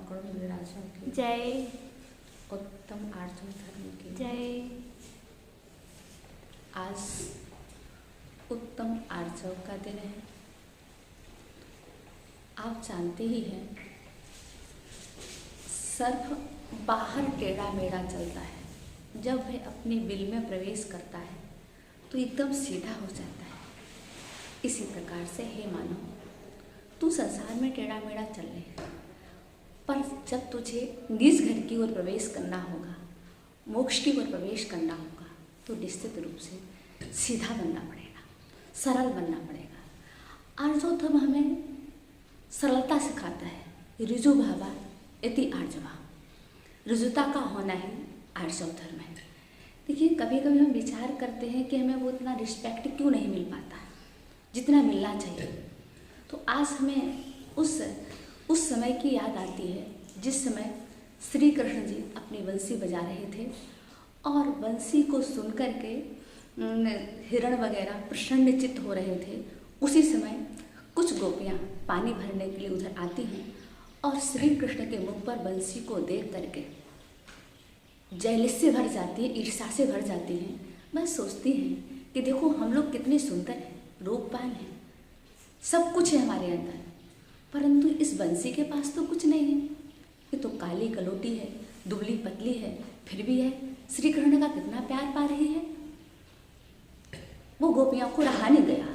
अकड़ विराजा की जय। उत्तम आर्जव धर्म की जय। आज उत्तम आर्जव का दिन है। आप जानते ही हैं, सर्प बाहर टेढ़ा मेढ़ा चलता है, जब वह अपने बिल में प्रवेश करता है तो एकदम सीधा हो जाता है। इसी प्रकार से हे मानव, तू संसार में टेढ़ा मेढ़ा चल ले, पर जब तुझे निज घर की ओर प्रवेश करना होगा, मोक्ष की ओर प्रवेश करना होगा, तो निश्चित रूप से सीधा बनना पड़ेगा, सरल बनना पड़ेगा। आर्जव धर्म हमें सरलता सिखाता है। ऋजु भावा इति आर्जवा, ऋजुता का होना ही आर्जव धर्म है। देखिए, कभी कभी हम विचार करते हैं कि हमें वो इतना रिस्पेक्ट क्यों नहीं मिल पाता जितना मिलना चाहिए। तो आज हमें उस समय की याद आती है जिस समय श्री कृष्ण जी अपनी बंसी बजा रहे थे और बंसी को सुन कर के हिरण वगैरह प्रसन्न चित्त हो रहे थे। उसी समय कुछ गोपियाँ पानी भरने के लिए उधर आती हैं और श्री कृष्ण के मुख पर बंसी को देख करके जैलिस से भर जाती है, ईर्ष्या से भर जाती हैं। बस सोचती हैं कि देखो हम लोग कितने सुंदर हैं, रूपवान हैं, सब कुछ है हमारे अंदर, परंतु इस बंसी के पास तो कुछ नहीं है। ये तो काली कलोटी है, दुबली पतली है, फिर भी है श्री कृष्ण का कितना प्यार पा रही है। वो गोपियों को रहा नहीं गया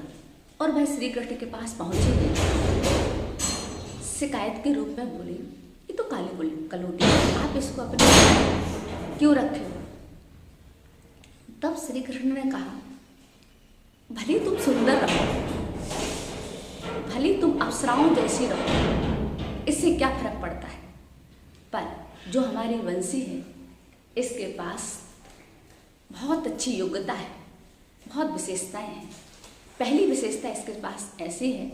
और वह श्री कृष्ण के पास पहुंची गई। शिकायत के रूप में बोली, ये तो काली कलोटी है, आप इसको अपने क्यों रखे हो? तब श्री कृष्ण ने कहा, भले तुम सुंदर रहो, भले तुम अप्सराओं जैसी रहो, इससे क्या फर्क पड़ता है, पर जो हमारी बंसी है इसके पास बहुत अच्छी योग्यता है, बहुत विशेषताएं हैं। पहली विशेषता इसके पास ऐसी है,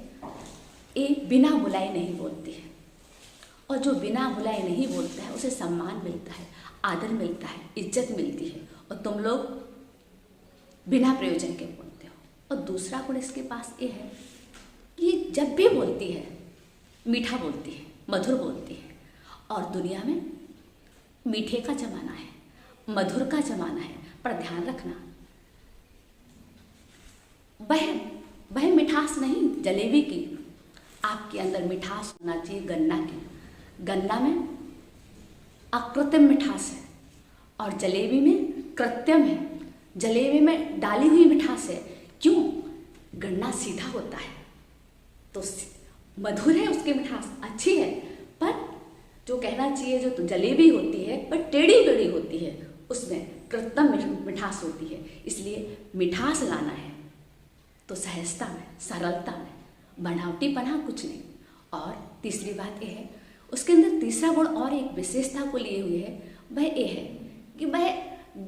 ये बिना बुलाए नहीं बोलती है, और जो बिना बुलाए नहीं बोलता है उसे सम्मान मिलता है, आदर मिलता है, इज्जत मिलती है, और तुम लोग बिना प्रयोजन के बोलते हो। और दूसरा गुण इसके पास ये है कि जब भी बोलती है मीठा बोलती है, मधुर बोलती है। और दुनिया में मीठे का जमाना है, मधुर का जमाना है, पर ध्यान रखना, वह मिठास नहीं जलेबी की, आपके अंदर मिठास होना चाहिए गन्ना की। गन्ना में अकृत्रिम मिठास है और जलेबी में कृत्रिम है। जलेबी में डाली हुई मिठास है। क्यों? गन्ना सीधा होता है तो मधुर है, उसकी मिठास अच्छी है, पर जो कहना चाहिए जो तो जलेबी होती है पर टेढ़ी मेढ़ी होती है, उसमें कृत्रिम मिठास होती है। इसलिए मिठास लाना है तो सहजता में, सरलता में, बनावटीपना कुछ नहीं। और तीसरी बात यह है, उसके अंदर तीसरा गुण और एक विशेषता को लिए हुए है, वह यह है कि वह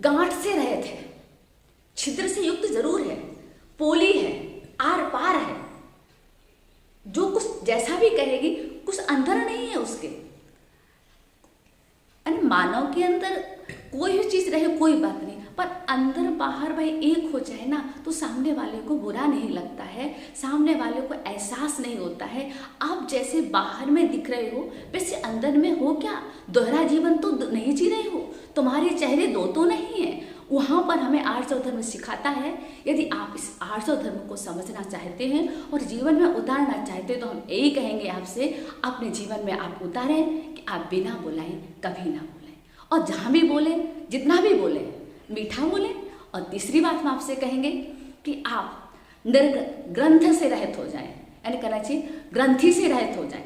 गांठ से रहित है, छिद्र से युक्त जरूर है, पोली है, आर पार है, जो कुछ जैसा भी कहेगी कुछ अंदर नहीं है उसके। मानव के अंदर कोई भी चीज रहे कोई बात नहीं, पर अंदर बाहर भाई एक हो जाए ना तो सामने वाले को बुरा नहीं लगता है, सामने वाले को एहसास नहीं होता है। आप जैसे बाहर में दिख रहे हो वैसे अंदर में हो क्या? दोहरा जीवन तो नहीं जी रहे हो, तुम्हारे चेहरे दो तो नहीं है। वहाँ पर हमें आर्जव धर्म सिखाता है, यदि आप इस आर्जव धर्म को समझना चाहते हैं और जीवन में उतारना चाहते हैं तो हम यही कहेंगे आपसे, अपने जीवन में आप उतारें कि आप बिना बुलाएं कभी ना बोलें, और जहाँ भी बोले, जितना भी बोले, मीठा बोलें। और तीसरी बात हम आपसे कहेंगे कि आप ग्रंथ से रहित हो जाएं, यानी कहना चाहिए ग्रंथि से रहित हो जाएं।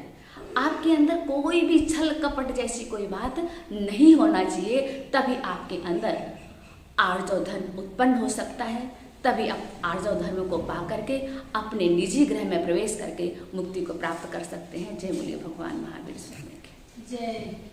आपके अंदर कोई भी छल कपट जैसी कोई बात नहीं होना चाहिए, तभी आपके अंदर आर्जव धर्म उत्पन्न हो सकता है। तभी आप आर्जव धर्म को पा करके अपने निजी ग्रह में प्रवेश करके मुक्ति को प्राप्त कर सकते हैं। जय बोलिए भगवान महावीर स्वामी की जय।